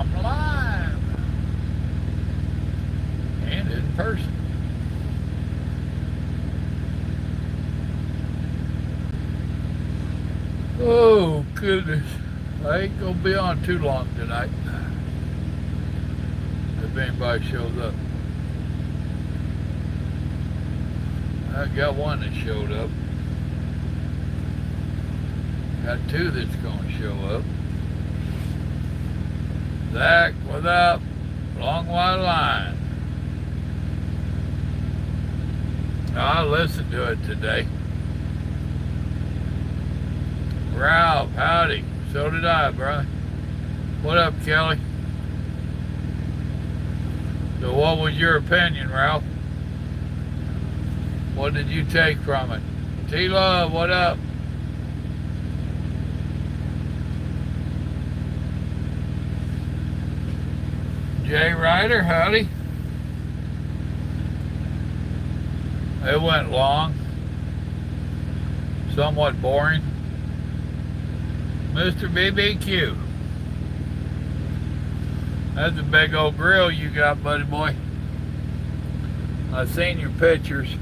I'm live and in person. Oh, goodness. I ain't going to be on too long tonight if anybody shows up. I got one that showed up. Got two that's going to show up. Zach, what up? Long white line. I listened to it today. Ralph, howdy. So did I, brother. What up, Kelly? So what was your opinion, Ralph? What did you take from it? T-Love, what up? Jay Ryder, howdy. It went long. Somewhat boring. Mr. BBQ. That's a big old grill you got, buddy boy. I've seen your pictures.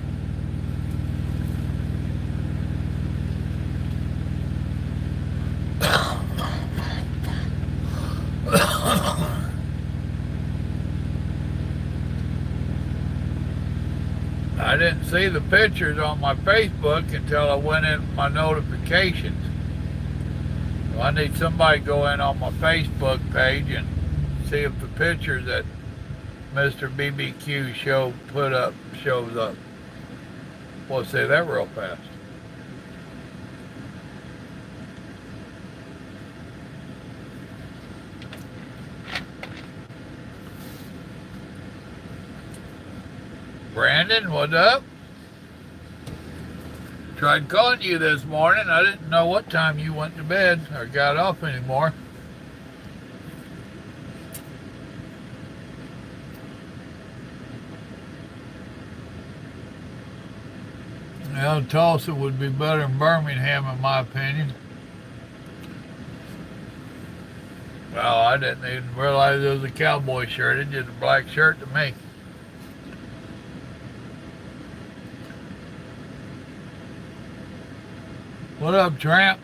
I didn't see the pictures on my Facebook until I went in my notifications. So I need somebody to go in on my Facebook page and see if the pictures that Mr. BBQ show put up shows up. We'll say that real fast. Brandon, what up? Tried calling you this morning. I didn't know what time you went to bed or got up anymore. Well, Tulsa would be better than Birmingham, in my opinion. Well, I didn't even realize it was a cowboy shirt. It's just a black shirt to me. What up, Tramp?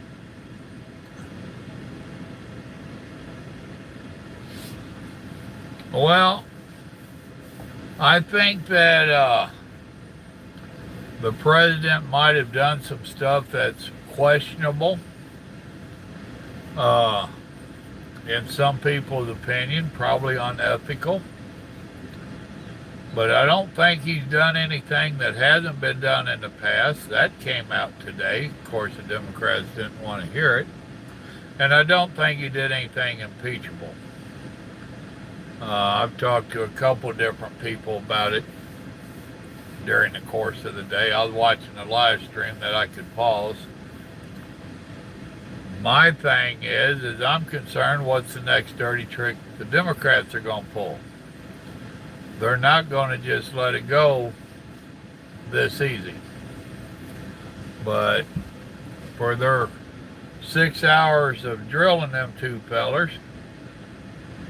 Well, I think that the president might have done some stuff that's questionable in some people's opinion, probably unethical. But I don't think he's done anything that hasn't been done in the past. That came out today. Of course, the Democrats didn't want to hear it. And I don't think he did anything impeachable. I've talked to a couple different people about it during the course of the day. I was watching a live stream that I could pause. My thing is I'm concerned what's the next dirty trick the Democrats are going to pull. They're not going to just let it go this easy. But for their 6 hours of drilling them two fellers,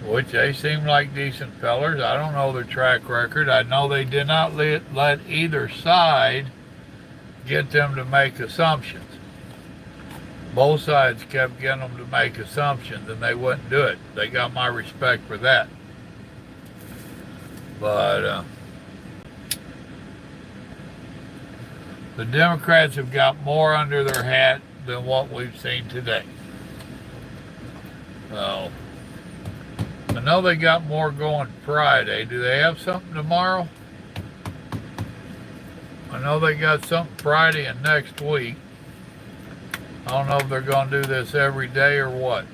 which they seem like decent fellers, I don't know their track record. I know they did not let either side get them to make assumptions. Both sides kept getting them to make assumptions and they wouldn't do it. They got my respect for that. But the Democrats have got more under their hat than what we've seen today. So, I know they got more going Friday. Do they have something tomorrow? I know they got something Friday and next week. I don't know if they're going to do this every day or what.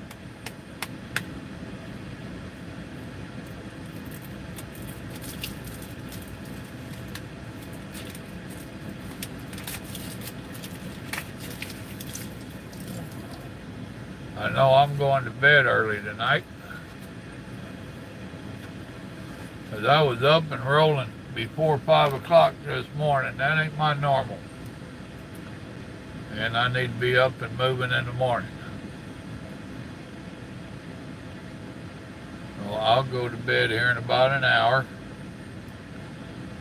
I know I'm going to bed early tonight, because I was up and rolling before 5 o'clock this morning. That ain't my normal. And I need to be up and moving in the morning. Well, I'll go to bed here in about an hour,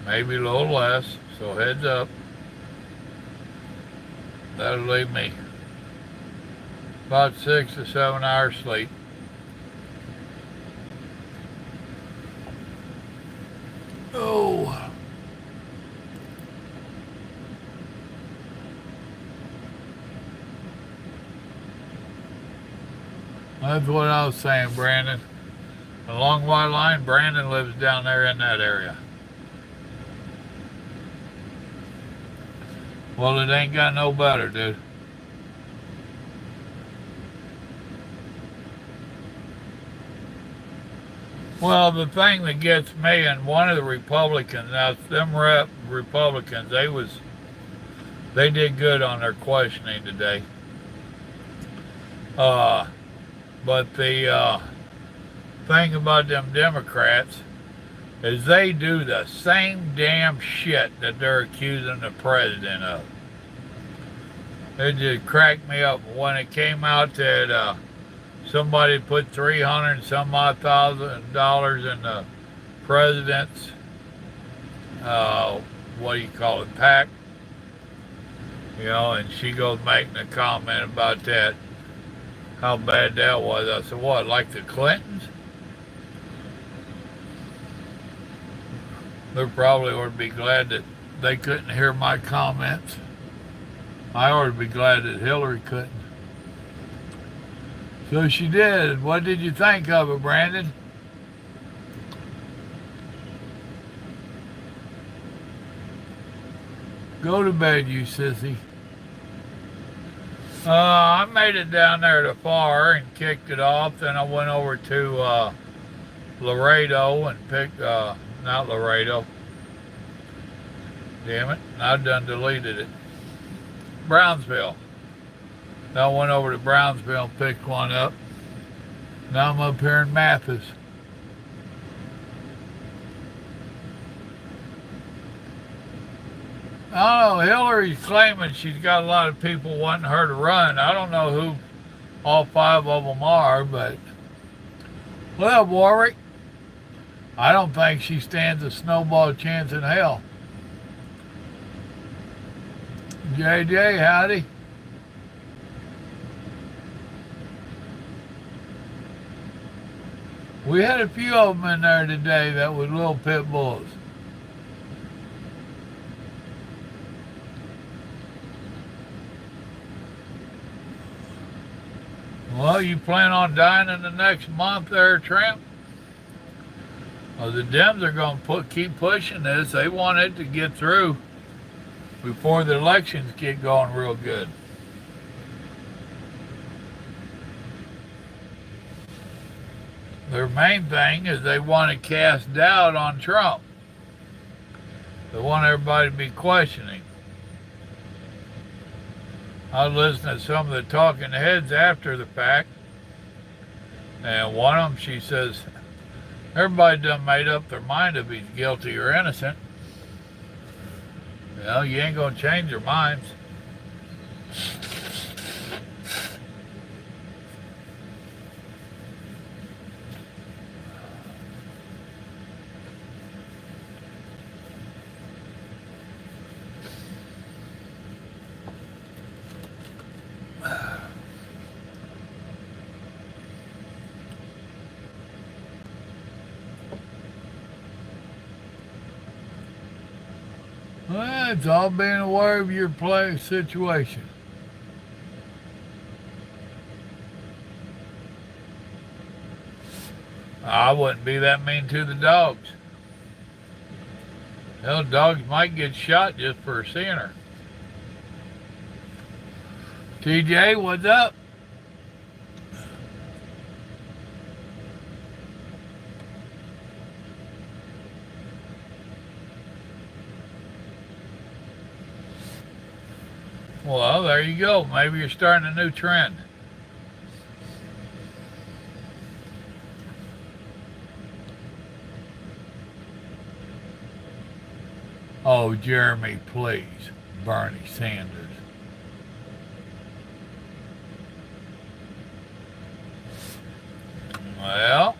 maybe a little less. So heads up. That'll leave me about 6 to 7 hours sleep. Oh. That's what I was saying, Brandon. Along my line, Brandon lives down there in that area. Well, it ain't got no better, dude. Well, the thing that gets me, and one of the Republicans, now them Republicans, they did good on their questioning today. But the thing about them Democrats is they do the same damn shit that they're accusing the president of. It just cracked me up when it came out that somebody put 300 and some odd $1,000 in the president's what do you call it, PAC, and she goes making a comment about that, how bad that was. I said, what, like the Clintons? They probably ought to be glad that they couldn't hear my comments. I ought to be glad that Hillary couldn't. So she did. What did you think of it, Brandon? Go to bed, you sissy. I made it down there to FAR and kicked it off. Then I went over to Laredo and picked, not Laredo. Damn it, I done deleted it. Brownsville. Now I went over to Brownsville and picked one up. Now I'm up here in Mathis. I don't know, Hillary's claiming she's got a lot of people wanting her to run. I don't know who all 5 of them are, but, well, Warwick, I don't think she stands a snowball chance in hell. JJ, howdy. We had a few of them in there today that was little pit bulls. Well, you plan on dying in the next month there, Tramp? Well, the Dems are going to keep pushing this. They want it to get through before the elections get going real good. Their main thing is they want to cast doubt on Trump. They want everybody to be questioning. I was listening to some of the talking heads after the fact, and one of them, she says, everybody done made up their mind if he's guilty or innocent. You ain't going to change their minds. Well, it's all being aware of your situation. I wouldn't be that mean to the dogs. Hell, dogs might get shot just for seeing her. TJ, what's up? Well, there you go. Maybe you're starting a new trend. Oh, Jeremy, please. Bernie Sanders. Well,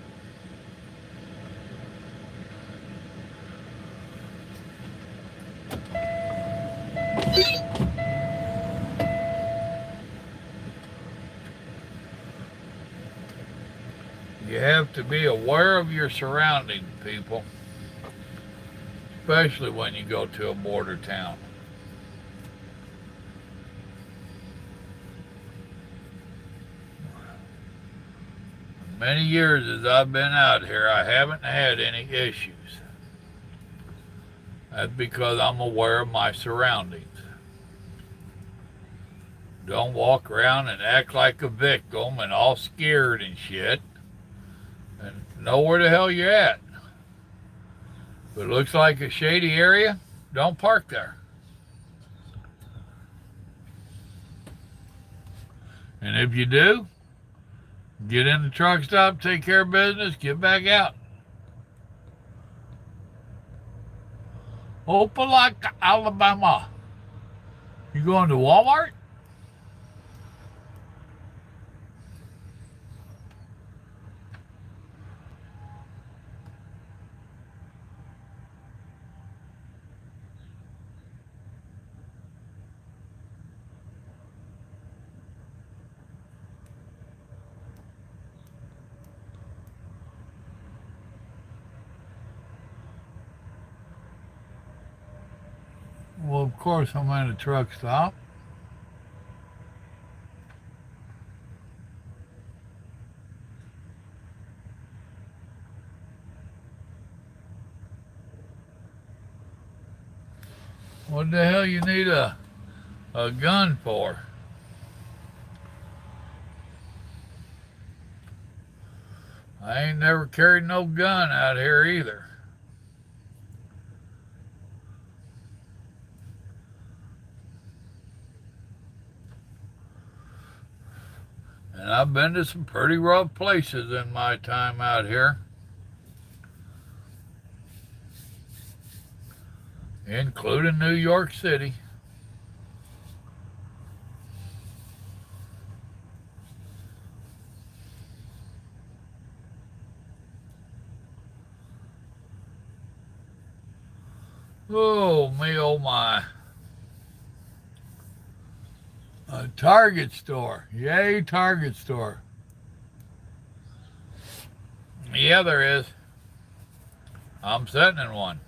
You have to be aware of your surroundings, people, especially when you go to a border town. Many years as I've been out here, I haven't had any issues. That's because I'm aware of my surroundings. Don't walk around and act like a victim and all scared and shit. And know where the hell you're at. If it looks like a shady area, don't park there. And if you do, get in the truck stop, take care of business, get back out. Opelika, Alabama. You going to Walmart? Well, of course I'm at a truck stop. What the hell you need a gun for? I ain't never carried no gun out here either. And I've been to some pretty rough places in my time out here, including New York City. Oh, me, oh my. A Target store. Yay, Target store. Yeah, there is. I'm sitting in one.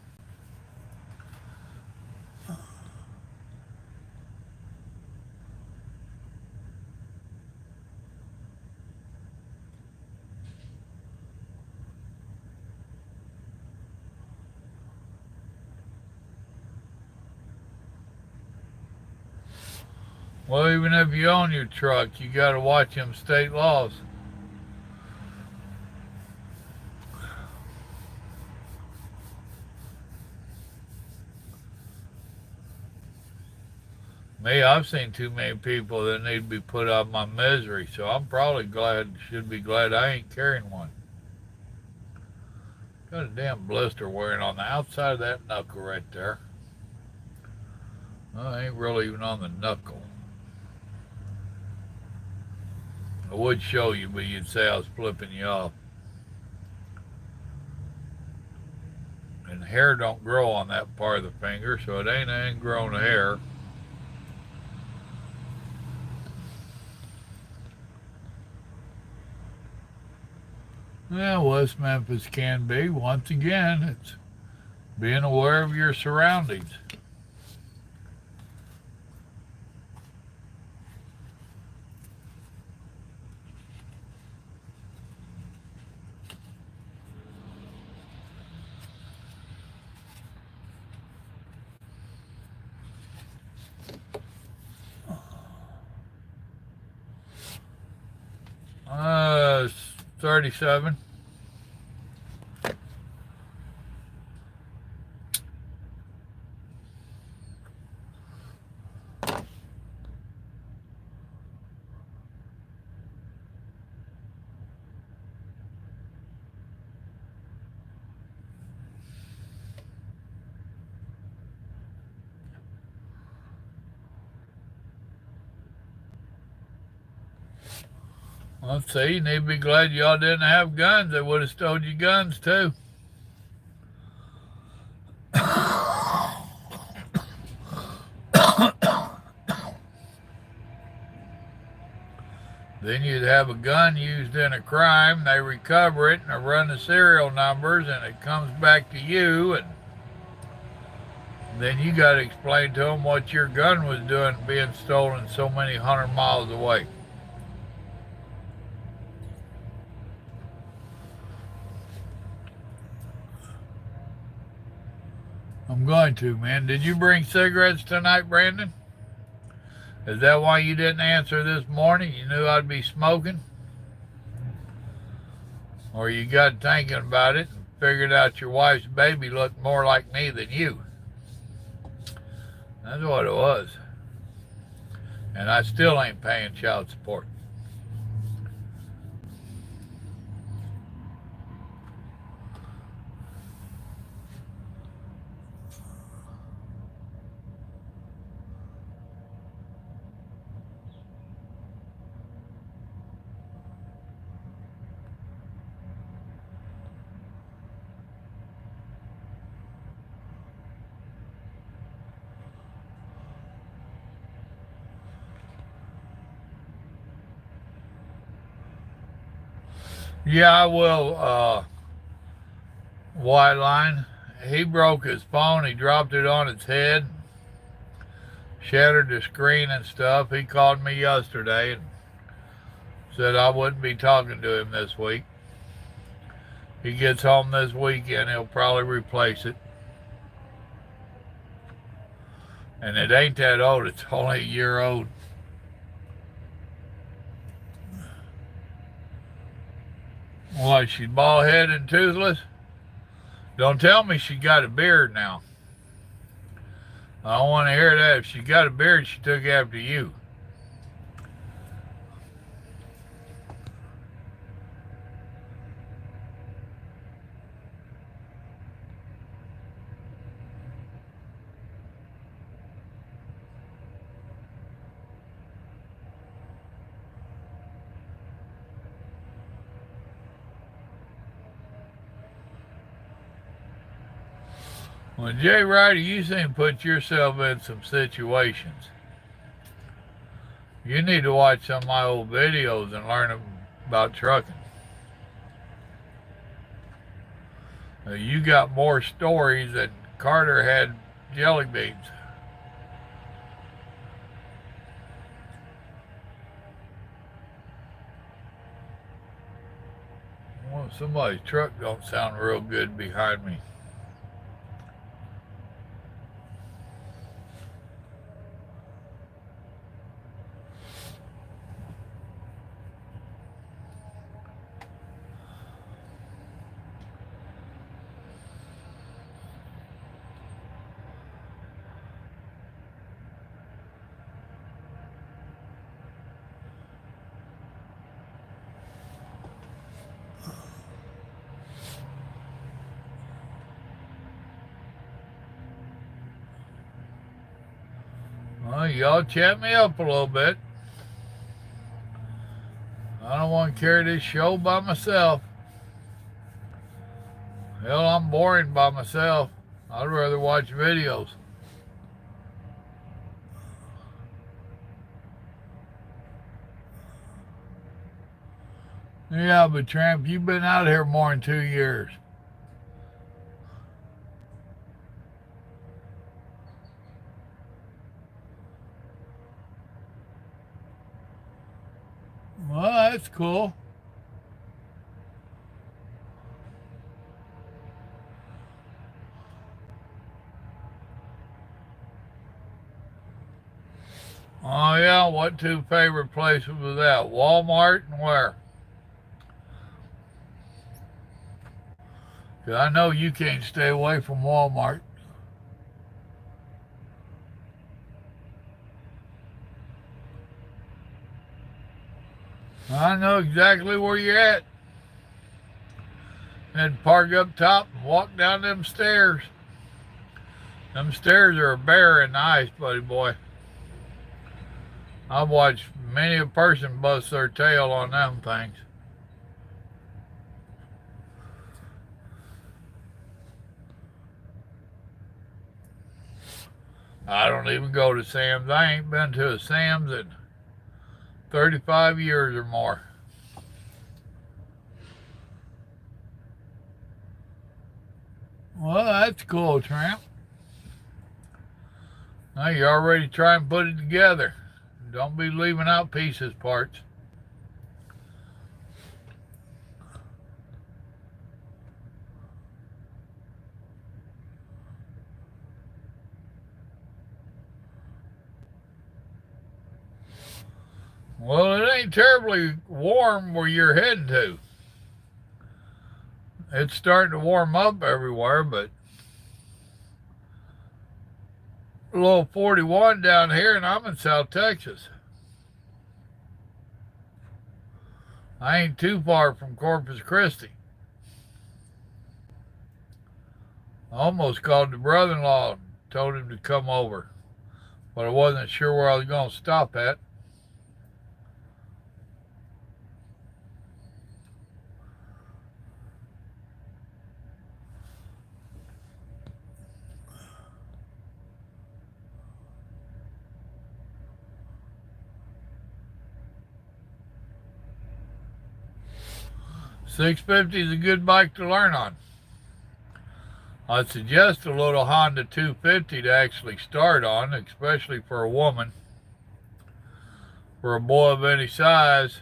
Well, even if you own your truck, you got to watch them state laws. Me, I've seen too many people that need to be put out of my misery, so I'm probably should be glad I ain't carrying one. Got a damn blister wearing on the outside of that knuckle right there. Well, it ain't really even on the knuckle. I would show you, but you'd say I was flipping you off. And hair don't grow on that part of the finger, so it ain't ingrown hair. Yeah, West Memphis can be. Once again, it's being aware of your surroundings. Uh, 37. Let's see, you need to be glad y'all didn't have guns. They would have stole your guns too. Then you'd have a gun used in a crime, they recover it, and they run the serial numbers, and it comes back to you, and then you got to explain to them what your gun was doing being stolen so many 100 miles away. I'm going to, man. Did you bring cigarettes tonight, Brandon? Is that why you didn't answer this morning? You knew I'd be smoking? Or you got thinking about it and figured out your wife's baby looked more like me than you? That's what it was. And I still ain't paying child support. Yeah, I will, White Line. He broke his phone. He dropped it on its head, shattered the screen and stuff. He called me yesterday and said I wouldn't be talking to him this week. He gets home this weekend, he'll probably replace it. And it ain't that old. It's only a year old. What, she's bald-headed and toothless? Don't tell me she got a beard now. I don't want to hear that. If she got a beard, she took after you. Well, Jay Ryder, you seem to put yourself in some situations. You need to watch some of my old videos and learn about trucking. You got more stories than Carter had jelly beans. Well, somebody's truck don't sound real good behind me. Well, y'all chat me up a little bit. I don't want to carry this show by myself. Hell, I'm boring by myself. I'd rather watch videos. Yeah, but Tramp, you've been out here more than 2 years. Well, that's cool. Oh, yeah, what two favorite places was that? Walmart and where? 'Cause I know you can't stay away from Walmart. I know exactly where you're at. And park up top and walk down them stairs. Them stairs are a bear in the ice, buddy boy. I've watched many a person bust their tail on them things. I don't even go to Sam's. I ain't been to a Sam's in 35 years or more. Well, that's cool, Tramp. Now you already try and put it together. Don't be leaving out pieces, parts. Well, it ain't terribly warm where you're heading to. It's starting to warm up everywhere, but a little 41 down here, and I'm in South Texas. I ain't too far from Corpus Christi. I almost called the brother-in-law and told him to come over, but I wasn't sure where I was going to stop at. $650 is a good bike to learn on. I'd suggest a little Honda 250 to actually start on, especially for a woman. For a boy of any size,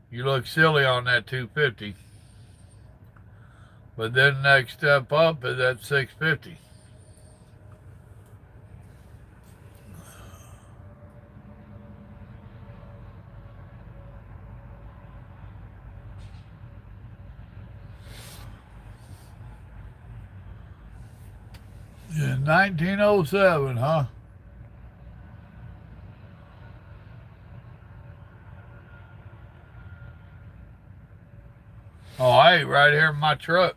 you look silly on that 250. But then the next step up is that 650. In 1907, huh? Oh, I ate right here in my truck.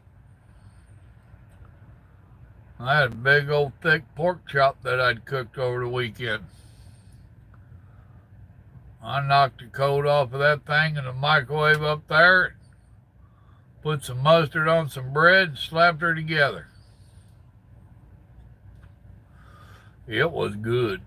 I had a big old thick pork chop that I'd cooked over the weekend. I knocked the coat off of that thing in the microwave up there, put some mustard on some bread, and slapped her together. It was good.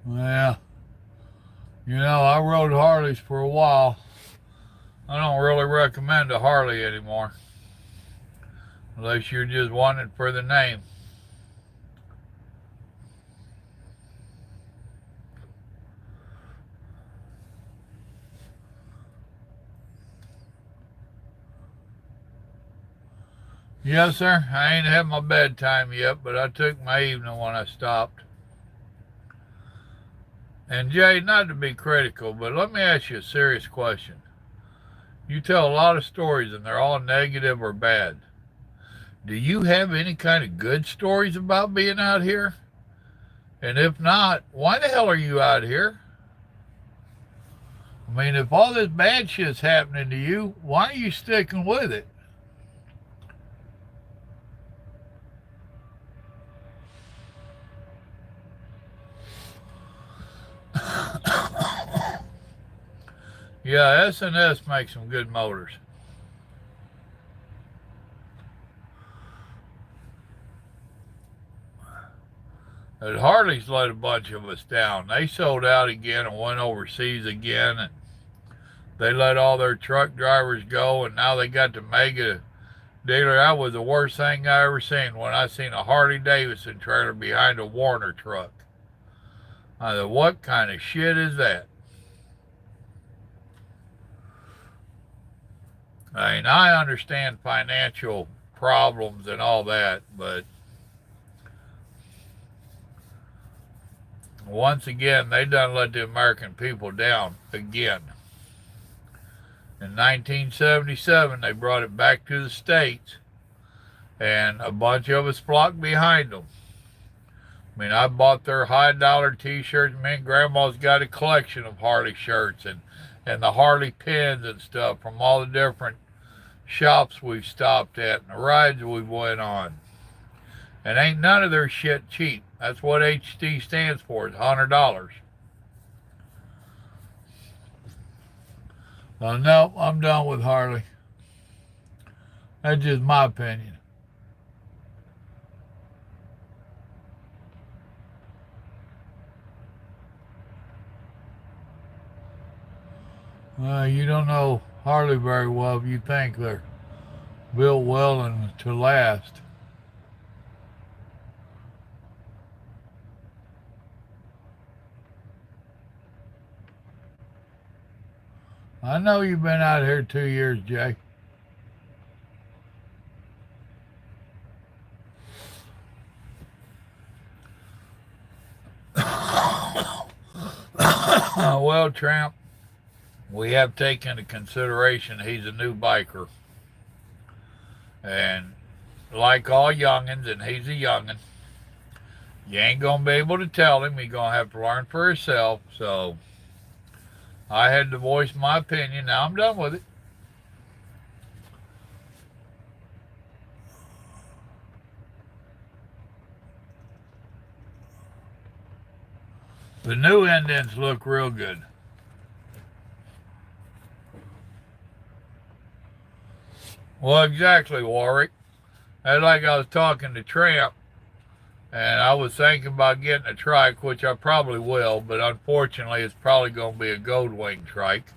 Yeah. I rode Harleys for a while. I don't really recommend a Harley anymore. Unless you're just wanting it for the name. Yes, sir. I ain't had my bedtime yet, but I took my evening when I stopped. And Jay, not to be critical, but let me ask you a serious question. You tell a lot of stories and they're all negative or bad. Do you have any kind of good stories about being out here? And if not, why the hell are you out here? I mean, if all this bad shit's happening to you, why are you sticking with it? Yeah, S&S makes some good motors. But Harley's let a bunch of us down. They sold out again and went overseas again, and they let all their truck drivers go, and now they got the mega dealer. That was the worst thing I ever seen when I seen a Harley Davidson trailer behind a Warner truck. I thought, what kind of shit is that? I mean, I understand financial problems and all that, but once again, they done let the American people down again. In 1977, they brought it back to the States, and a bunch of us flocked behind them. I mean, I bought their high dollar t-shirts. Me and Grandma's got a collection of Harley shirts and the Harley pins and stuff from all the different shops we've stopped at and the rides we've went on. And ain't none of their shit cheap. That's what HT stands for. It's $100. No, I'm done with Harley. That's just my opinion. You don't know Harley very well if you think they're built well and to last. I know you've been out here 2 years, Jay. Well, Tramp, we have taken into consideration he's a new biker. And like all youngins, and he's a youngin', you ain't going to be able to tell him. He's going to have to learn for himself. So I had to voice my opinion. Now I'm done with it. The new indents look real good. Well, exactly, Warwick. That's like I was talking to Tramp, and I was thinking about getting a trike, which I probably will, but unfortunately it's probably going to be a Goldwing trike.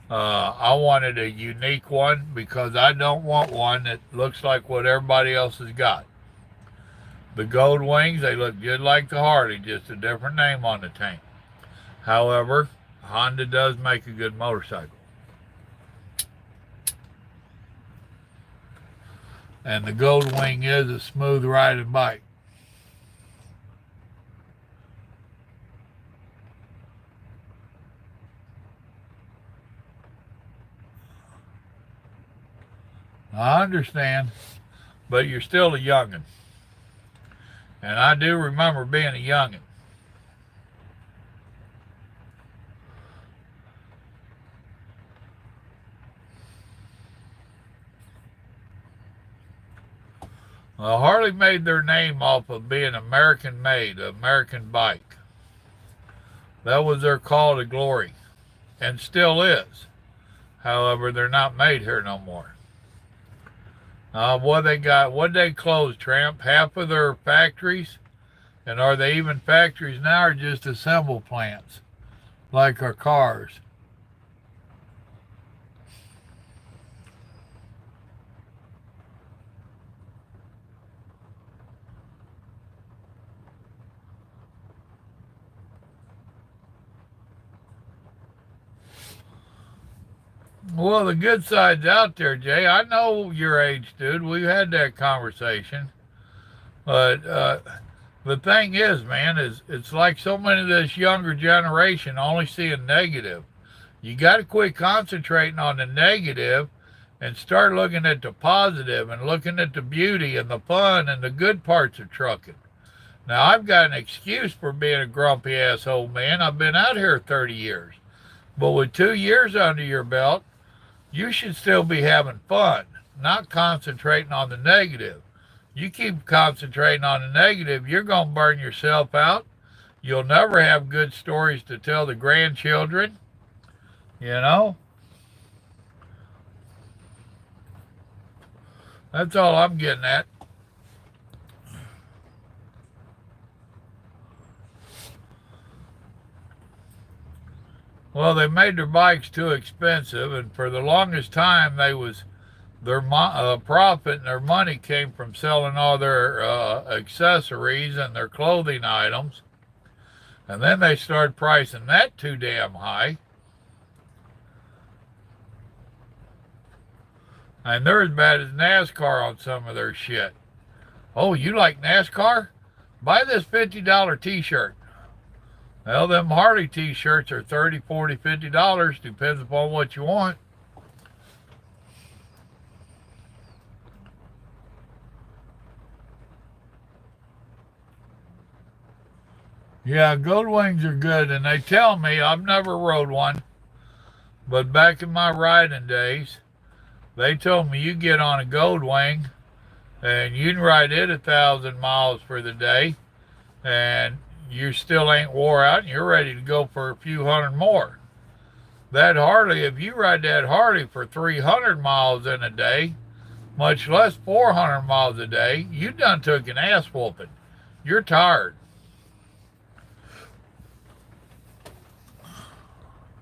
I wanted a unique one because I don't want one that looks like what everybody else has got. The Goldwings, they look just like the Harley, just a different name on the tank. However, Honda does make a good motorcycle. And the Goldwing is a smooth riding bike. I understand, but you're still a youngin'. And I do remember being a youngin'. Harley made their name off of being American made, American bike. That was their call to glory, and still is. However, they're not made here no more. What they got? What they closed, Tramp? Half of their factories, and are they even factories now, or just assemble plants, like our cars? Well, the good side's out there, Jay. I know your age, dude. We've had that conversation. But the thing is, man, is it's like so many of this younger generation only seeing negative. You got to quit concentrating on the negative and start looking at the positive and looking at the beauty and the fun and the good parts of trucking. Now, I've got an excuse for being a grumpy asshole, man. I've been out here 30 years. But with 2 years under your belt, you should still be having fun, not concentrating on the negative. You keep concentrating on the negative, you're going to burn yourself out. You'll never have good stories to tell the grandchildren, you know? That's all I'm getting at. Well, they made their bikes too expensive, and for the longest time, their profit and their money came from selling all their accessories and their clothing items. And then they started pricing that too damn high. And they're as bad as NASCAR on some of their shit. Oh, you like NASCAR? Buy this $50 t-shirt. Well, them Harley t-shirts are $30, $40, $50, depends upon what you want. Yeah, Goldwings are good, and they tell me, I've never rode one, but back in my riding days, they told me you get on a Goldwing and you can ride it 1,000 miles for the day, and you still ain't wore out, and you're ready to go for a few hundred more. That Harley, if you ride that Harley for 300 miles in a day, much less 400 miles a day, you done took an ass whooping. You're tired.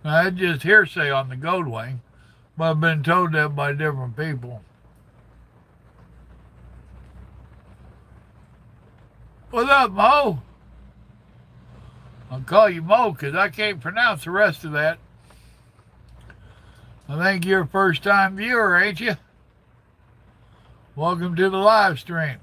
Now, that's just hearsay on the Goldwing, but I've been told that by different people. What's up, Mo? I'll call you Mo because I can't pronounce the rest of that. I think you're a first-time viewer, ain't you? Welcome to the live stream.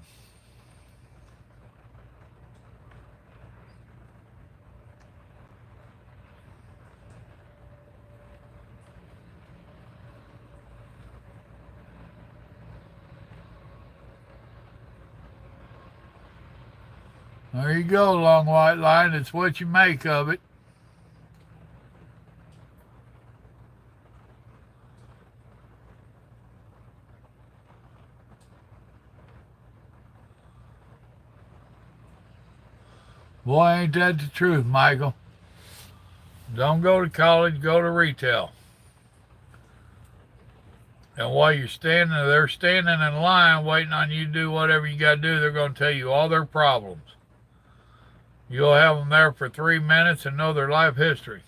There you go, long white line. It's what you make of it. Boy, ain't that the truth, Michael. Don't go to college, go to retail. And while you're standing there, they're standing in line waiting on you to do whatever you got to do. They're going to tell you all their problems. You'll have them there for 3 minutes and know their life history.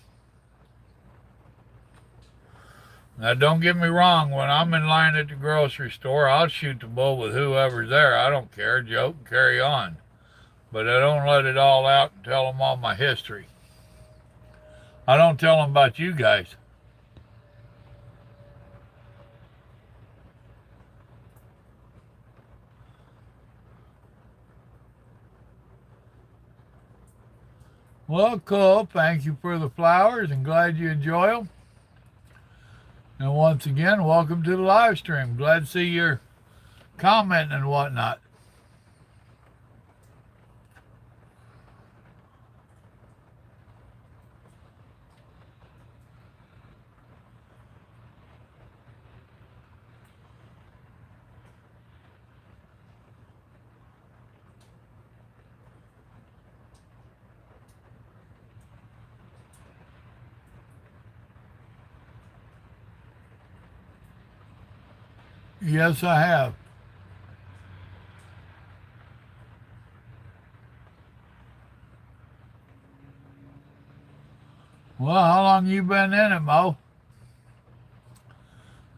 Now, don't get me wrong. When I'm in line at the grocery store, I'll shoot the bull with whoever's there. I don't care. Joke and carry on. But I don't let it all out and tell them all my history. I don't tell them about you guys. Well, cool. Thank you for the flowers and glad you enjoy them. And once again, welcome to the live stream. Glad to see your commenting and whatnot. Yes, I have. Well, how long you been in it, Mo?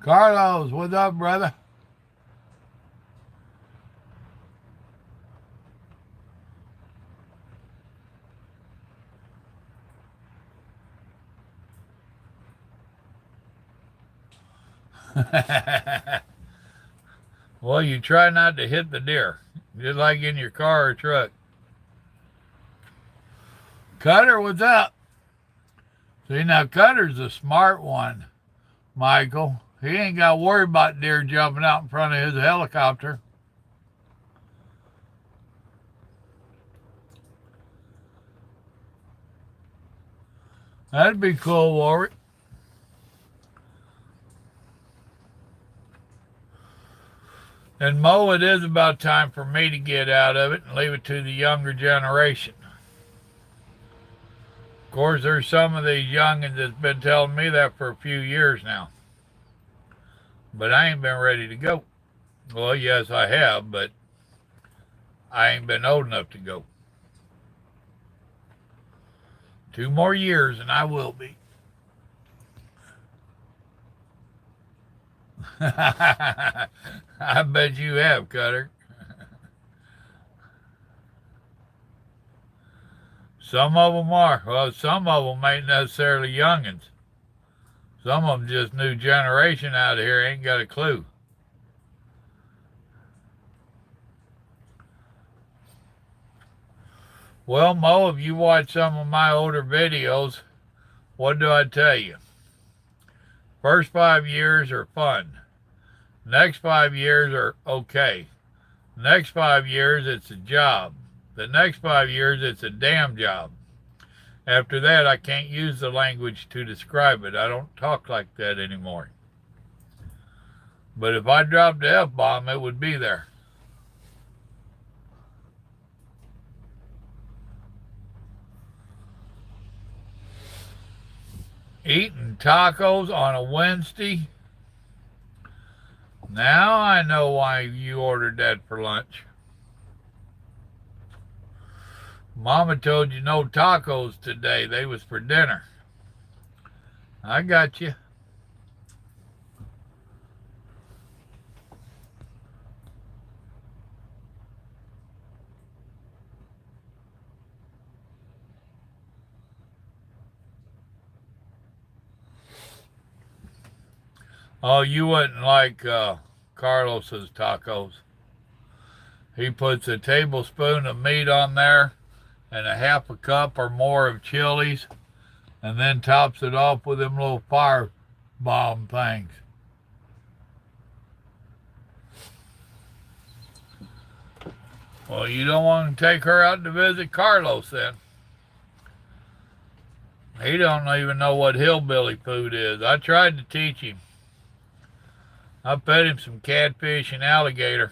Carlos, what's up, brother? Well, you try not to hit the deer, just like in your car or truck. Cutter, what's up? See, now Cutter's a smart one, Michael. He ain't got to worry about deer jumping out in front of his helicopter. That'd be cool, Warwick. And Mo, it is about time for me to get out of it and leave it to the younger generation. Of course, there's some of these youngins that's been telling me that for a few years now. But I ain't been ready to go. Well, yes, I have, but I ain't been old enough to go. 2 more years and I will be. I bet you have, Cutter. Some of them are. Well, some of them ain't necessarily youngins. Some of them just new generation out here ain't got a clue. Well, Mo, if you watch some of my older videos, what do I tell you? First 5 years are fun. Next 5 years are okay. Next 5 years, it's a job. The next 5 years, it's a damn job. After that, I can't use the language to describe it. I don't talk like that anymore. But if I dropped the F-bomb, it would be there. Eating tacos on a Wednesday. Now I know why you ordered that for lunch. Mama told you no tacos today. They was for dinner. I got you. Oh, you wouldn't like Carlos's tacos. He puts a tablespoon of meat on there and a half a cup or more of chilies, and then tops it off with them little fire bomb things. Well, you don't want to take her out to visit Carlos then. He don't even know what hillbilly food is. I tried to teach him. I fed him some catfish and alligator.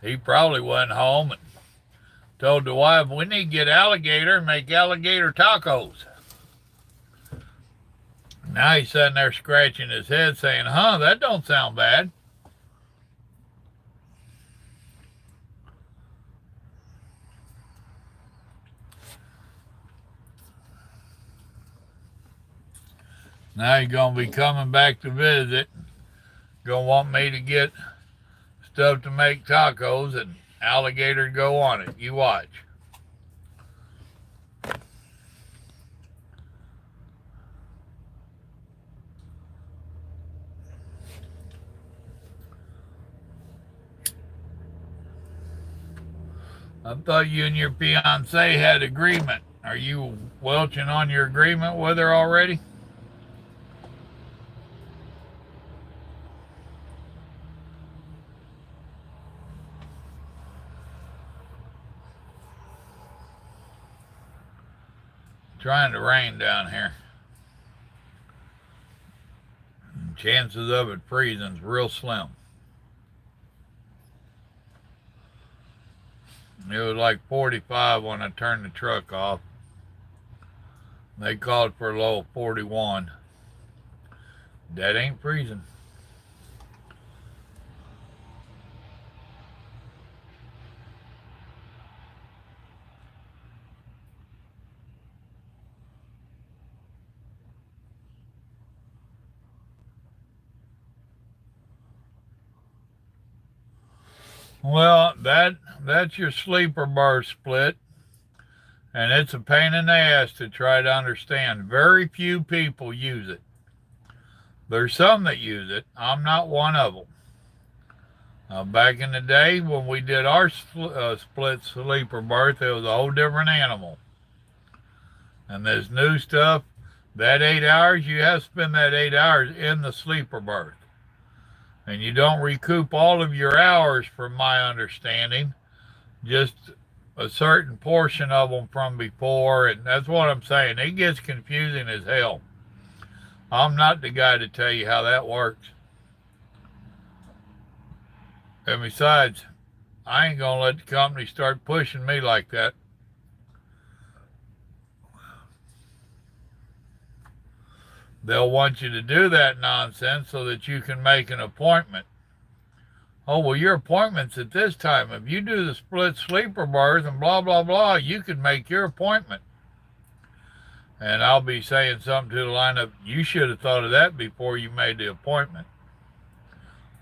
He probably went home and told the wife, we need to get alligator and make alligator tacos. Now he's sitting there scratching his head saying, that don't sound bad. Now he's going to be coming back to visit. Going to want me to get stuff to make tacos and alligator to go on it. You watch. I thought you and your fiance had agreement. Are you welching on your agreement with her already? Trying to rain down here. Chances of it freezing's real slim. It was like 45 when I turned the truck off. They called for a low of 41. That ain't freezing. Well, that's your sleeper bar split, and it's a pain in the ass to try to understand. Very few people use it. There's some that use it. I'm not one of them. Back in the day when we did our split sleeper berth, it was a whole different animal. And this new stuff, that 8 hours, you have to spend that 8 hours in the sleeper berth. And you don't recoup all of your hours, from my understanding, just a certain portion of them from before. And that's what I'm saying. It gets confusing as hell. I'm not the guy to tell you how that works. And besides, I ain't going to let the company start pushing me like that. They'll want you to do that nonsense so that you can make an appointment. Oh, well, your appointment's at this time. If you do the split sleeper bars and blah, blah, blah, you can make your appointment. And I'll be saying something to the lineup, you should have thought of that before you made the appointment.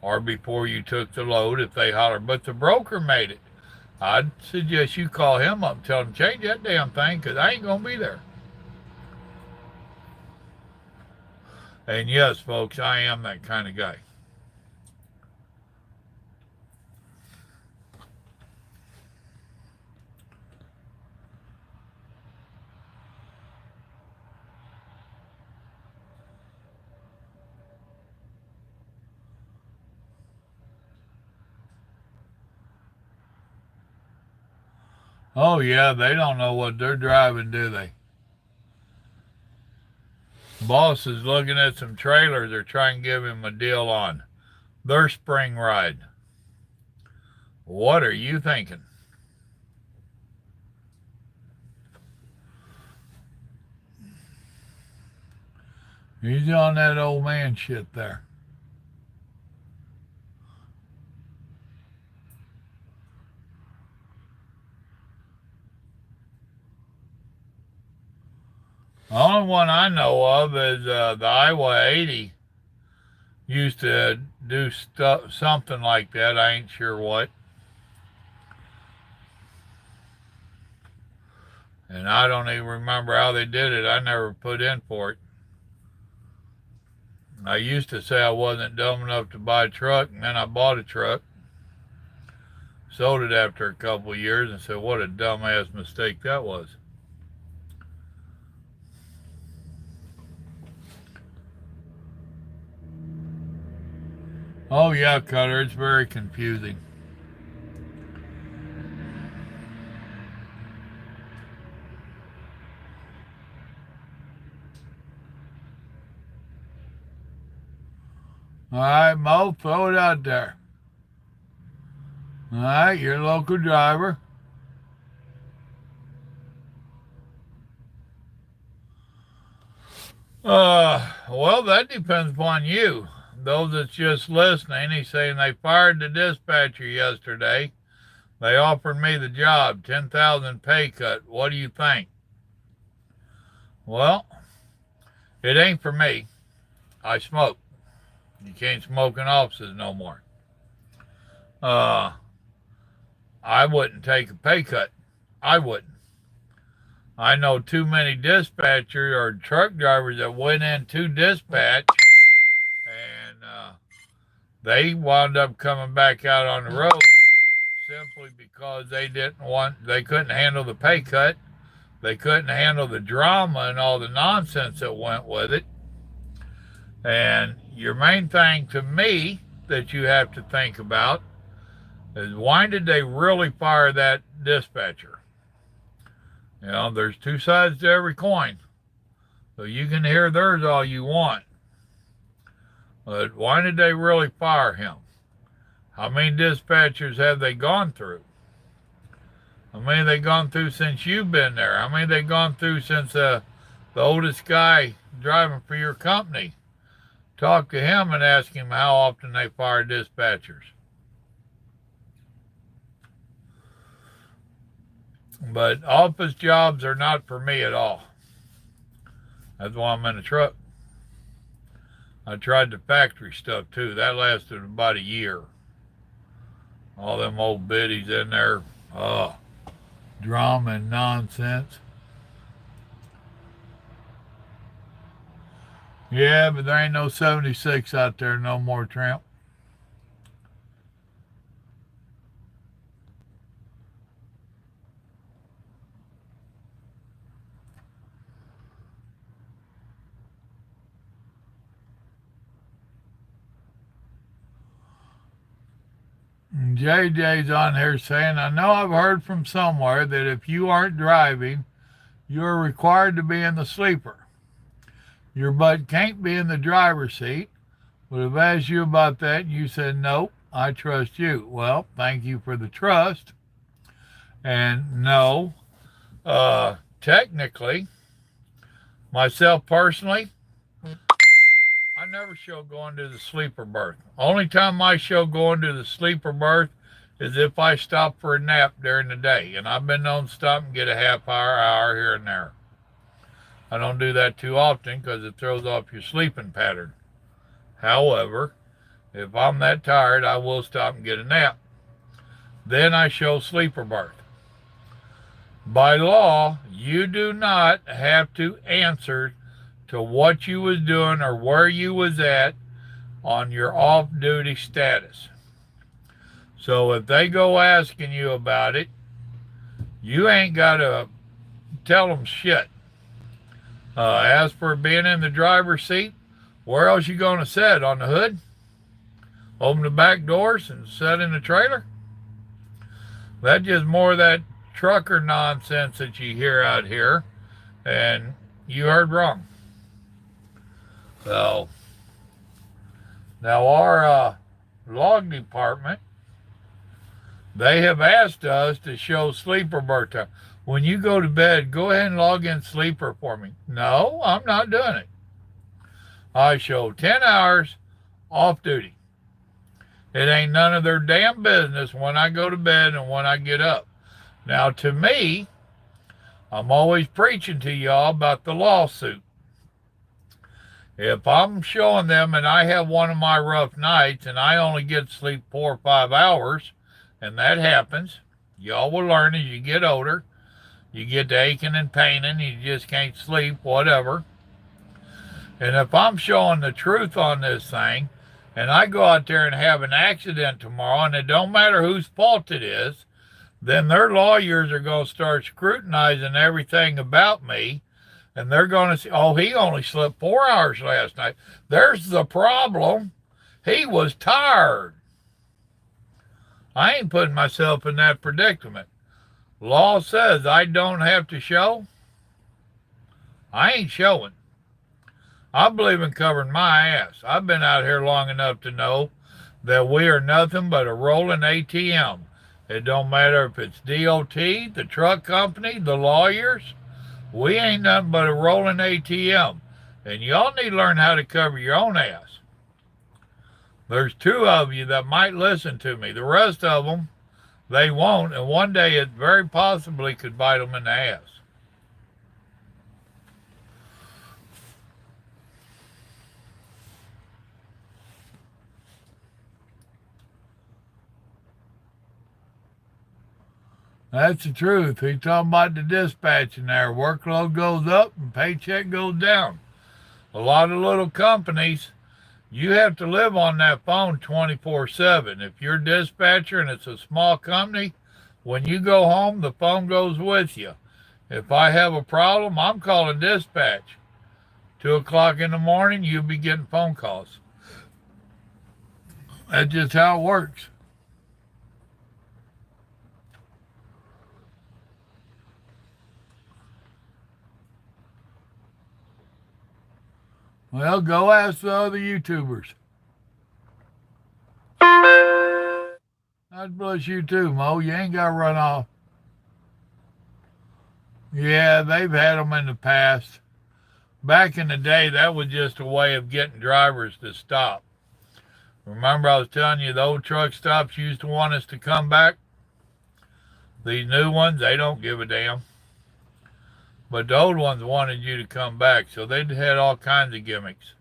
Or before you took the load if they holler. But the broker made it. I'd suggest you call him up and tell him, change that damn thing, because I ain't going to be there. And yes, folks, I am that kind of guy. Oh, yeah, they don't know what they're driving, do they? Boss is looking at some trailers they're trying to give him a deal on. Their spring ride. What are you thinking? He's on that old man shit there. The only one I know of is the Iowa 80 used to do something like that. I ain't sure what. And I don't even remember how they did it. I never put in for it. I used to say I wasn't dumb enough to buy a truck, and then I bought a truck. Sold it after a couple of years and said, what a dumbass mistake that was. Oh yeah, Cutter, it's very confusing. All right, Mo, throw it out there. All right, your local driver. Well, that depends upon you. Those that's just listening, he's saying they fired the dispatcher yesterday. They offered me the job, 10,000 pay cut. What do you think? Well, it ain't for me. I smoke. You can't smoke in offices no more. I wouldn't take a pay cut. I wouldn't. I know too many dispatchers or truck drivers that went into dispatch and they wound up coming back out on the road simply because they couldn't handle the pay cut. They couldn't handle the drama and all the nonsense that went with it. And your main thing to me that you have to think about is why did they really fire that dispatcher? You know, there's two sides to every coin. So you can hear theirs all you want. But why did they really fire him? How many dispatchers have they gone through? How many have they gone through since you've been there? How many have they gone through since the oldest guy driving for your company? Talk to him and ask him how often they fire dispatchers. But office jobs are not for me at all. That's why I'm in a truck. I tried the factory stuff too. That lasted about a year. All them old biddies in there. Drama and nonsense. Yeah, but there ain't no 76 out there no more, Tramp. JJ's on here saying, I know I've heard from somewhere that if you aren't driving, you're required to be in the sleeper. Your butt can't be in the driver's seat. Would have asked you about that, and you said, nope, I trust you. Well, thank you for the trust. And no, technically, myself personally, I never show going to the sleeper berth. Only time I show going to the sleeper berth is if I stop for a nap during the day. And I've been known to stop and get a half hour here and there. I don't do that too often because it throws off your sleeping pattern. However, if I'm that tired, I will stop and get a nap. Then I show sleeper berth. By law, you do not have to answer to what you was doing or where you was at on your off-duty status. So if they go asking you about it, you ain't got to tell them shit. As for being in the driver's seat, where else you going to sit? On the hood? Open the back doors and sit in the trailer? That's just more of that trucker nonsense that you hear out here, and you heard wrong. So, now our log department They have asked us to show sleeper berth time. When you go to bed, go ahead and log in sleeper for me. No, I'm not doing it. I show 10 hours off duty. It ain't none of their damn business when I go to bed and when I get up. Now, to me, I'm always preaching to y'all about the lawsuit. If I'm showing them and I have one of my rough nights and I only get to sleep 4 or 5 hours, and that happens, y'all will learn as you get older. You get to aching and paining, you just can't sleep, whatever. And if I'm showing the truth on this thing, and I go out there and have an accident tomorrow, and it don't matter whose fault it is, then their lawyers are going to start scrutinizing everything about me, and they're going to say, oh, he only slept 4 hours last night. There's the problem. He was tired. I ain't putting myself in that predicament. Law says I don't have to show. I ain't showing. I believe in covering my ass. I've been out here long enough to know that we are nothing but a rolling ATM. It don't matter if it's DOT, the truck company, the lawyers. We ain't nothing but a rolling ATM. And y'all need to learn how to cover your own ass. There's 2 of you that might listen to me. The rest of them, they won't. And one day it very possibly could bite them in the ass. That's the truth. He's talking about the dispatching there. Workload goes up and paycheck goes down. A lot of little companies, you have to live on that phone 24/7. If you're a dispatcher and it's a small company, when you go home, the phone goes with you. If I have a problem, I'm calling dispatch. 2 o'clock in the morning, you'll be getting phone calls. That's just how it works. Well, go ask the other YouTubers. God bless you too, Mo. You ain't got to run off. Yeah, they've had them in the past. Back in the day, that was just a way of getting drivers to stop. Remember I was telling you the old truck stops used to want us to come back? These new ones, they don't give a damn. But the old ones wanted you to come back, so they had all kinds of gimmicks.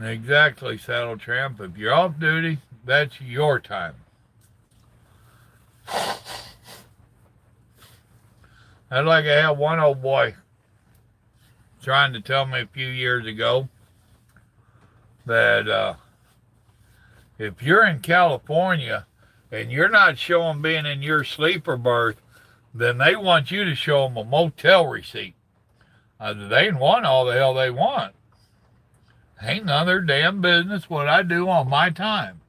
Exactly, Saddle Tramp. If you're off duty, that's your time. I'd like to have one old boy trying to tell me a few years ago that if you're in California and you're not showing being in your sleeper berth, then they want you to show them a motel receipt. They can want all the hell they want. Ain't none of their damn business what I do on my time.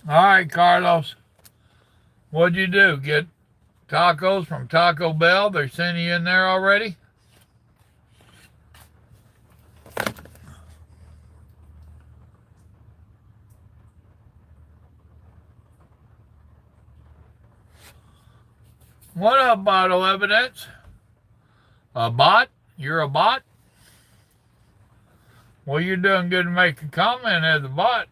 All right, Carlos. What'd you do? Get tacos from Taco Bell? They're sending you in there already? What up, Bottle Evidence? A bot? You're a bot? Well, you're doing good to make a comment as a bot.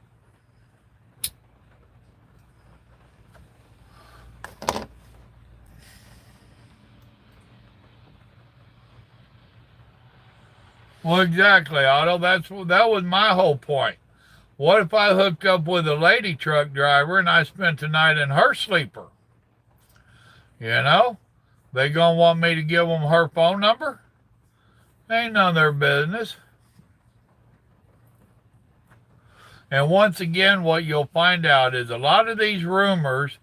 Well, exactly, Otto. That was my whole point. What if I hooked up with a lady truck driver and I spent the night in her sleeper? You know? They gonna want me to give them her phone number? Ain't none of their business. And once again, what you'll find out is a lot of these rumors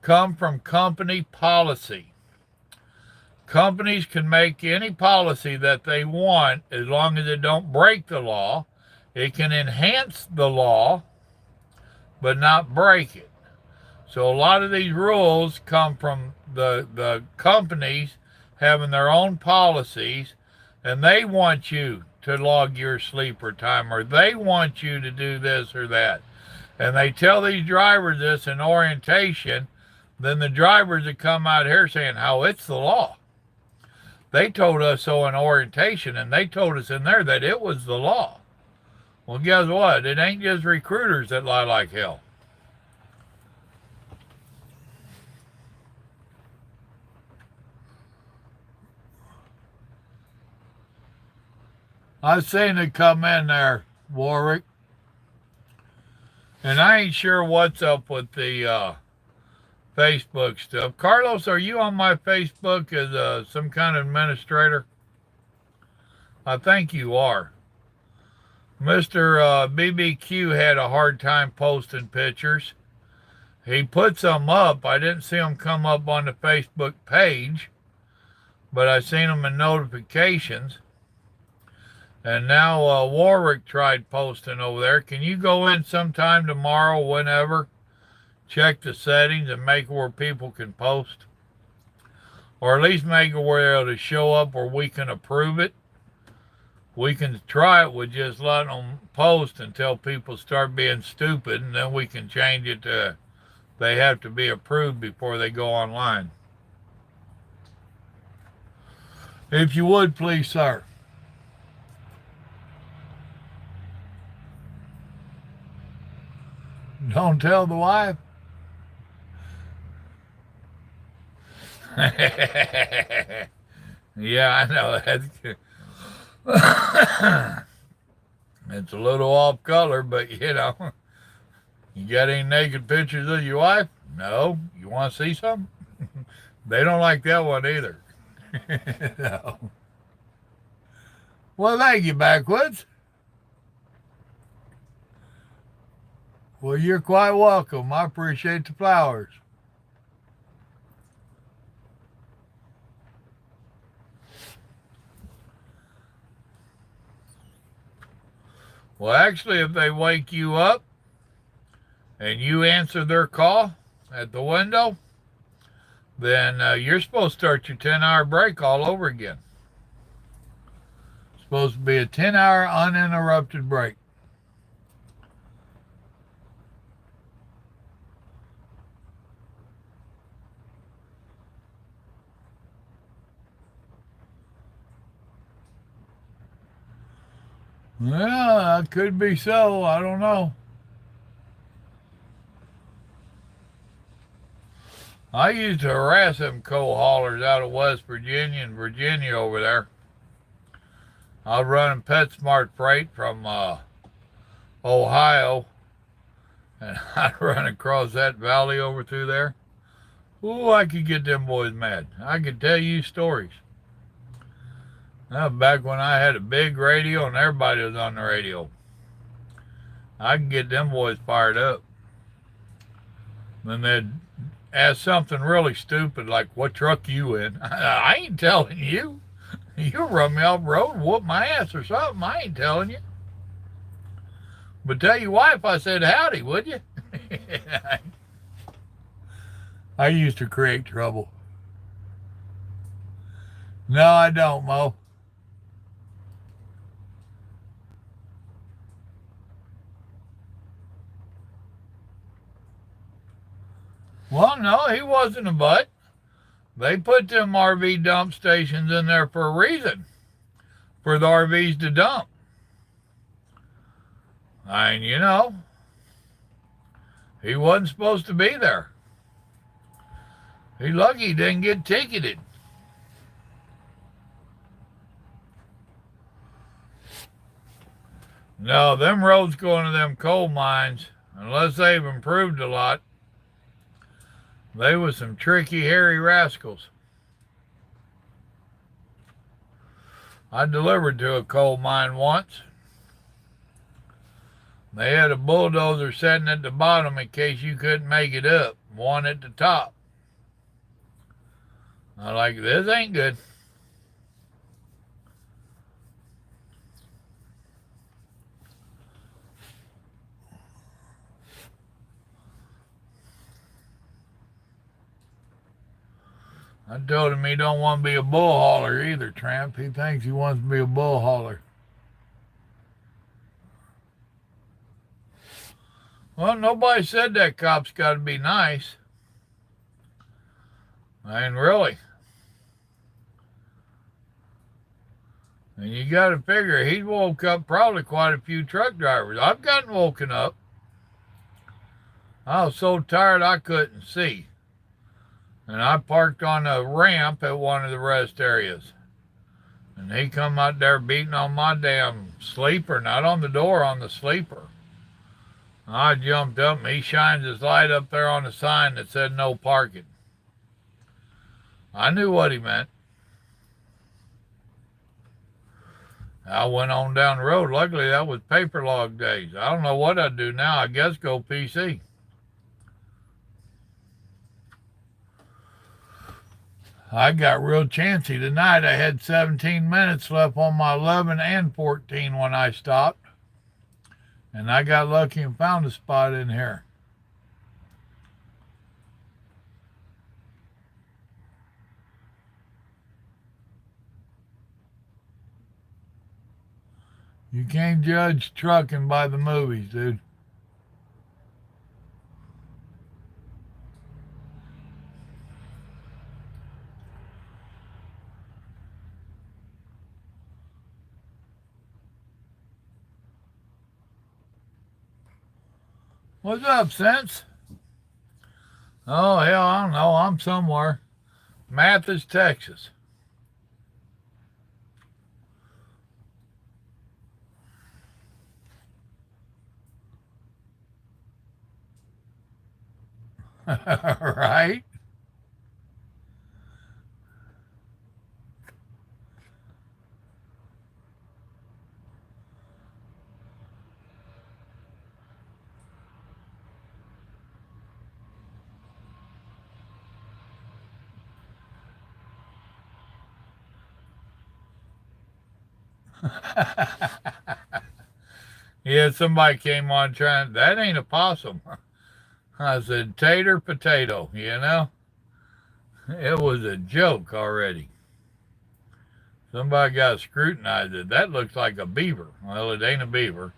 come from company policy. companies can make any policy that they want as long as it don't break the law. It can enhance the law, but not break it. So a lot of these rules come from the companies having their own policies, and they want you to log your sleeper time, or they want you to do this or that. And they tell these drivers this in orientation, then the drivers that come out here saying how it's the law. They told us so in orientation, and they told us in there that it was the law. Well, guess what? It ain't just recruiters that lie like hell. I've seen it come in there, Warwick. And I ain't sure what's up with the Facebook stuff. Carlos, are you on my Facebook as some kind of administrator? I think you are. Mr. BBQ had a hard time posting pictures. He put some up. I didn't see them come up on the Facebook page, but I seen them in notifications. And now Warwick tried posting over there. Can you go in sometime tomorrow, whenever, check the settings and make it where people can post? Or at least make it where it'll show up where we can approve it. We can try it with just letting them post until people start being stupid, and then we can change it to they have to be approved before they go online. If you would, please, sir. Don't tell the wife. Yeah, I know. That's good. It's a little off color, but you know. You got any naked pictures of your wife? No. You want to see some? They don't like that one either. No. Well, thank you, Backwoods. Well, you're quite welcome. I appreciate the flowers. Well, actually, if they wake you up and you answer their call at the window, then you're supposed to start your 10-hour break all over again. It's supposed to be a 10-hour uninterrupted break. Yeah, that could be so. I don't know. I used to harass them coal haulers out of West Virginia and Virginia over there. I was running PetSmart freight from Ohio, and I'd run across that valley over through there. Ooh, I could get them boys mad. I could tell you stories. Now, back when I had a big radio and everybody was on the radio, I could get them boys fired up. Then they'd ask something really stupid like, what truck you in? I ain't telling you. You run me off the road and whoop my ass or something. I ain't telling you. But tell your wife I said howdy, would you? I used to create trouble. No, I don't, Mo. Well, no, he wasn't a butt. They put them RV dump stations in there for a reason, for the RVs to dump. And, you know, he wasn't supposed to be there. He's lucky he didn't get ticketed. No, them roads going to them coal mines, unless they've improved a lot, they was some tricky, hairy rascals. I delivered to a coal mine once. They had a bulldozer sitting at the bottom in case you couldn't make it up, one at the top. I like, this ain't good. I told him he don't want to be a bull hauler either, Tramp. He thinks he wants to be a bull hauler. Well, nobody said that cop's got to be nice. I mean, really. And you got to figure he woke up probably quite a few truck drivers. I've gotten woken up. I was so tired I couldn't see. And I parked on a ramp at one of the rest areas. And he come out there beating on my damn sleeper, not on the door, on the sleeper. I jumped up and he shines his light up there on the sign that said no parking. I knew what he meant. I went on down the road. Luckily, that was paper log days. I don't know what I'd do now. I guess go PC. I got real chancy tonight. I had 17 minutes left on my 11 and 14 when I stopped. And I got lucky and found a spot in here. You can't judge trucking by the movies, dude. What's up, Sense? Oh, hell, I don't know. I'm somewhere. Mathis, Texas. Right? Yeah, somebody came on trying, that ain't a possum. I said, tater potato, you know? It was a joke already. Somebody got scrutinized it. That looks like a beaver. Well, it ain't a beaver.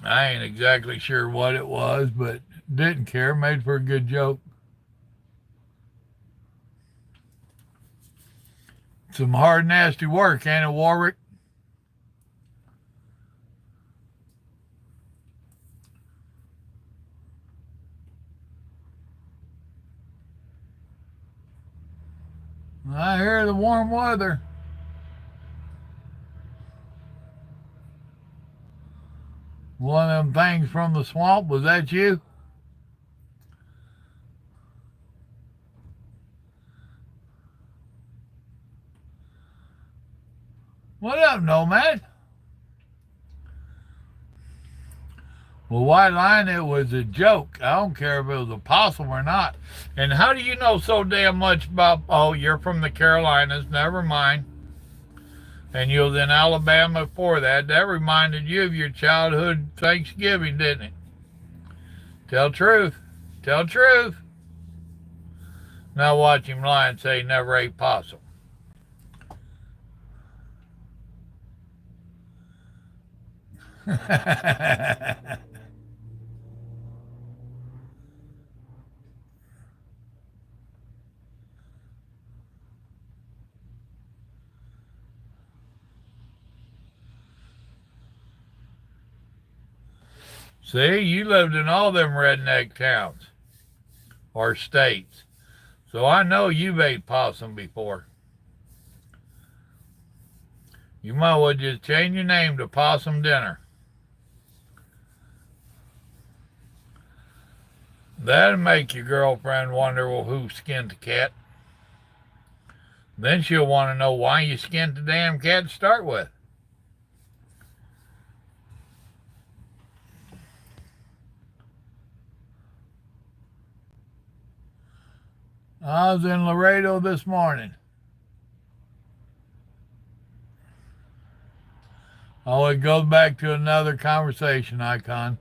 I ain't exactly sure what it was, but didn't care. Made for a good joke. Some hard, nasty work, ain't it, Warwick? I hear the warm weather. One of them things from the swamp, was that you? What up, Nomad? Well, White Line, it was a joke. I don't care if it was a possum or not. And how do you know so damn much about, oh, you're from the Carolinas, never mind. And you was in Alabama before that. That reminded you of your childhood Thanksgiving, didn't it? Tell truth. Tell truth. Now watch him lie and say he never ate possum. See, you lived in all them redneck towns or states. So I know you've ate possum before. You might well just change your name to Possum Dinner. That'll make your girlfriend wonder, well, who skinned the cat. Then she'll want to know why you skinned the damn cat to start with. I was in Laredo this morning. Oh, it goes back to another conversation, Icon.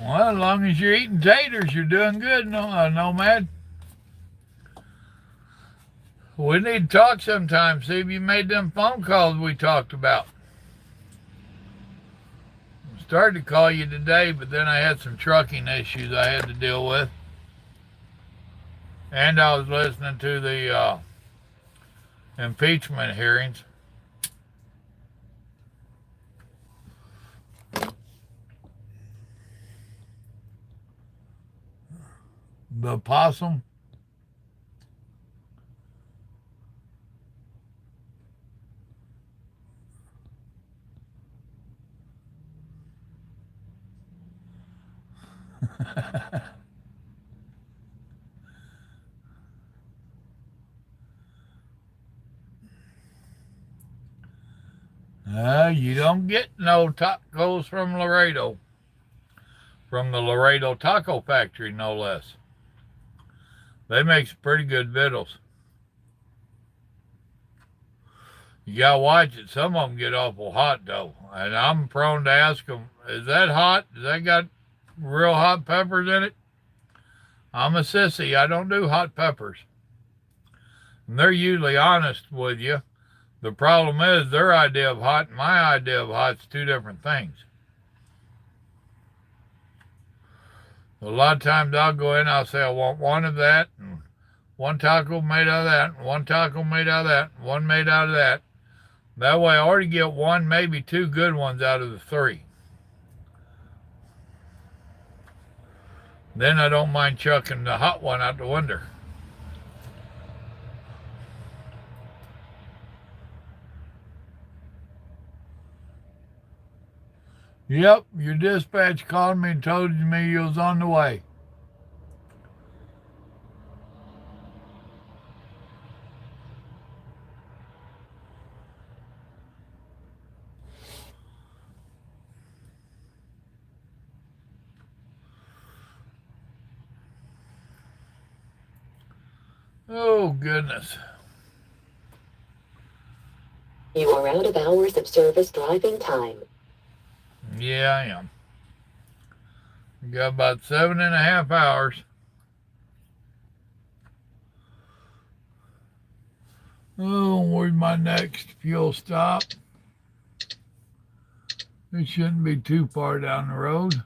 Well, as long as you're eating taters, you're doing good, Nomad. We need to talk sometime. See if you made them phone calls we talked about. I started to call you today, but then I had some trucking issues I had to deal with. And I was listening to the impeachment hearings. The possum. You don't get no tacos from Laredo. From the Laredo Taco Factory, no less. They make some pretty good victuals. You gotta watch it. Some of them get awful hot, though. And I'm prone to ask them, is that hot? Does that got real hot peppers in it? I'm a sissy. I don't do hot peppers. And they're usually honest with you. The problem is their idea of hot and my idea of hot is two different things. A lot of times I'll go in, I'll say I want one of that, and one taco made out of that, and one taco made out of that, and one made out of that. That way I already get one, maybe two good ones out of the three. Then I don't mind chucking the hot one out the window. Yep, your dispatch called me and told me you was on the way. Oh, goodness. You are out of hours of service driving time. Yeah, I am. Got about 7.5 hours. Oh, where's my next fuel stop? It shouldn't be too far down the road.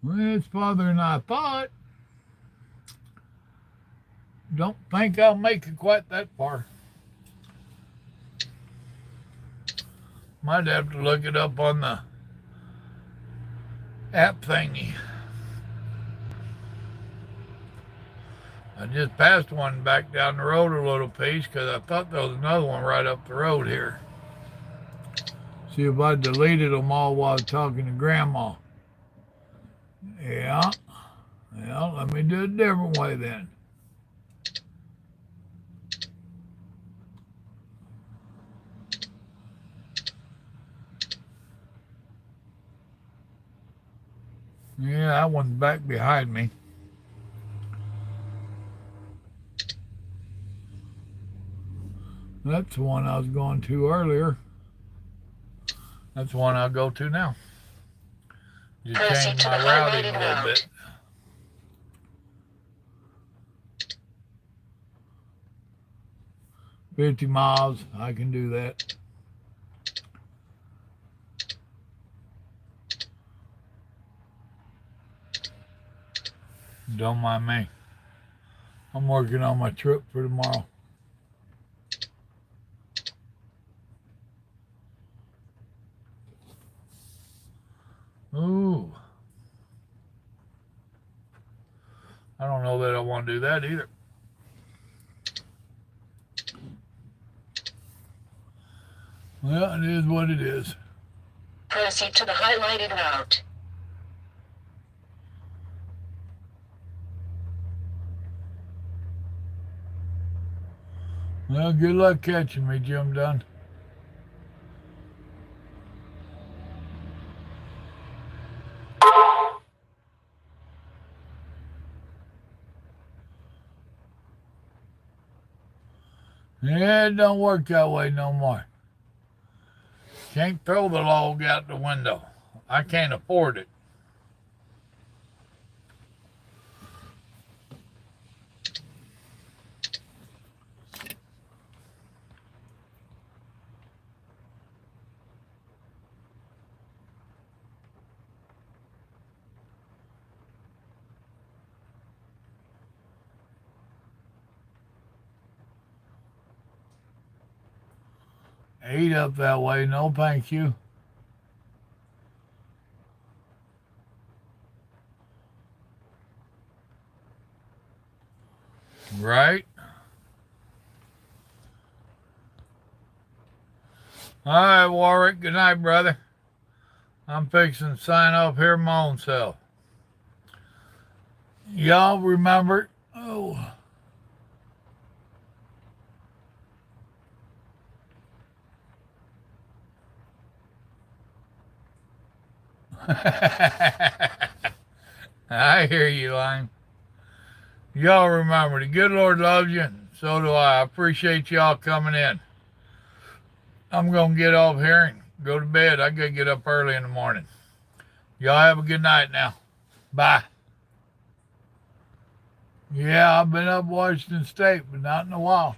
Well, it's farther than I thought. Don't think I'll make it quite that far. Might have to look it up on the app thingy. I just passed one back down the road a little piece because I thought there was another one right up the road here. See if I deleted them all while I was talking to Grandma. Yeah. Well, let me do it a different way then. Yeah, that one's back behind me. That's the one I was going to earlier. That's the one I'll go to now. Just change my routing a little bit. $50 miles, I can do that. Don't mind me. I'm working on my trip for tomorrow. Ooh. I don't know that I want to do that either. Well, it is what it is. Proceed to the highlighted route. Well, good luck catching me, Jim Dunn. Yeah, it don't work that way no more. Can't throw the log out the window. I can't afford it. Eight up that way, no thank you. Right? All right, Warwick. Good night, brother. I'm fixing to sign off here my own self. Y'all remember? Oh. I hear you, Lime. Y'all remember, the good Lord loves you, and so do I. I appreciate y'all coming in. I'm going to get off here and go to bed. I got to get up early in the morning. Y'all have a good night now. Bye. Yeah, I've been up Washington State, but not in a while.